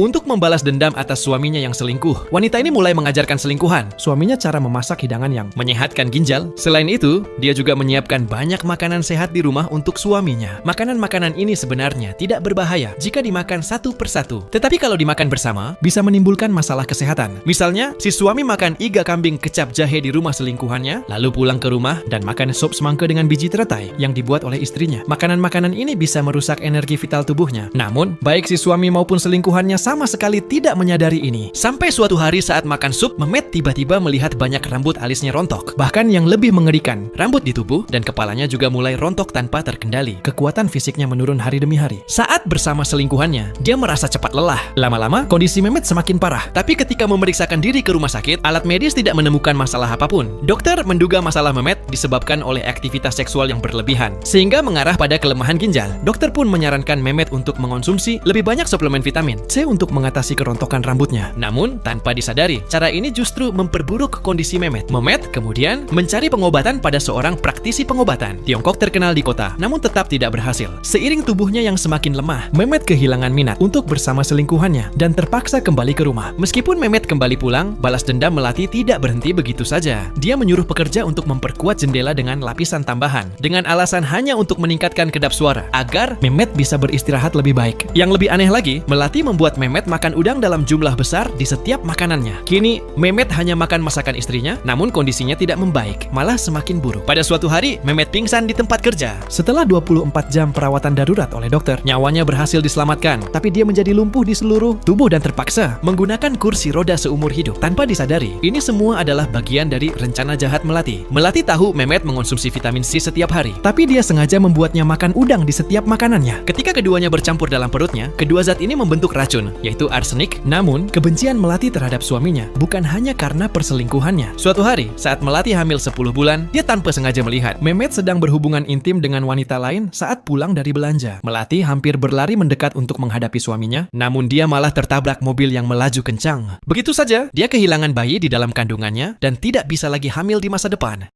Untuk membalas dendam atas suaminya yang selingkuh, wanita ini mulai mengajarkan selingkuhan suaminya cara memasak hidangan yang menyehatkan ginjal. Selain itu, dia juga menyiapkan banyak makanan sehat di rumah untuk suaminya. Makanan-makanan ini sebenarnya tidak berbahaya jika dimakan satu persatu. Tetapi kalau dimakan bersama, bisa menimbulkan masalah kesehatan. Misalnya, si suami makan iga kambing kecap jahe di rumah selingkuhannya, lalu pulang ke rumah dan makan sop semangka dengan biji teratai yang dibuat oleh istrinya. Makanan-makanan ini bisa merusak energi vital tubuhnya. Namun, baik si suami maupun selingkuhannya sama sekali tidak menyadari ini. Sampai suatu hari saat makan sup, Mehmet tiba-tiba melihat banyak rambut alisnya rontok. Bahkan yang lebih mengerikan, rambut di tubuh dan kepalanya juga mulai rontok tanpa terkendali. Kekuatan fisiknya menurun hari demi hari. Saat bersama selingkuhannya, dia merasa cepat lelah. Lama-lama, kondisi Mehmet semakin parah. Tapi ketika memeriksakan diri ke rumah sakit, alat medis tidak menemukan masalah apapun. Dokter menduga masalah Mehmet disebabkan oleh aktivitas seksual yang berlebihan, sehingga mengarah pada kelemahan ginjal. Dokter pun menyarankan Mehmet untuk mengonsumsi lebih banyak suplemen vitamin C untuk mengatasi kerontokan rambutnya. Namun, tanpa disadari, cara ini justru memperburuk kondisi Mehmet. Mehmet kemudian mencari pengobatan pada seorang praktisi pengobatan Tiongkok terkenal di kota, namun tetap tidak berhasil. Seiring tubuhnya yang semakin lemah, Mehmet kehilangan minat untuk bersama selingkuhannya dan terpaksa kembali ke rumah. Meskipun Mehmet kembali pulang, balas dendam Melati tidak berhenti begitu saja. Dia menyuruh pekerja untuk memperkuat jendela dengan lapisan tambahan, dengan alasan hanya untuk meningkatkan kedap suara, agar Mehmet bisa beristirahat lebih baik. Yang lebih aneh lagi, Melati membuat Mehmet makan udang dalam jumlah besar di setiap makanannya. Kini, Mehmet hanya makan masakan istrinya, namun kondisinya tidak membaik, malah semakin buruk. Pada suatu hari, Mehmet pingsan di tempat kerja. Setelah 24 jam perawatan darurat oleh dokter, nyawanya berhasil diselamatkan, tapi dia menjadi lumpuh di seluruh tubuh dan terpaksa menggunakan kursi roda seumur hidup. Tanpa disadari, ini semua adalah bagian dari rencana jahat Melati. Melati tahu Mehmet mengonsumsi vitamin C setiap hari, tapi dia sengaja membuatnya makan udang di setiap makanannya. Ketika keduanya bercampur dalam perutnya, kedua zat ini membentuk racun, yaitu arsenik. Namun, kebencian Melati terhadap suaminya bukan hanya karena perselingkuhannya. Suatu hari, saat Melati hamil 10 bulan, dia tanpa sengaja melihat Mehmet sedang berhubungan intim dengan wanita lain saat pulang dari belanja. Melati hampir berlari mendekat untuk menghadapi suaminya, namun dia malah tertabrak mobil yang melaju kencang. Begitu saja, dia kehilangan bayi di dalam kandungannya dan tidak bisa lagi hamil di masa depan.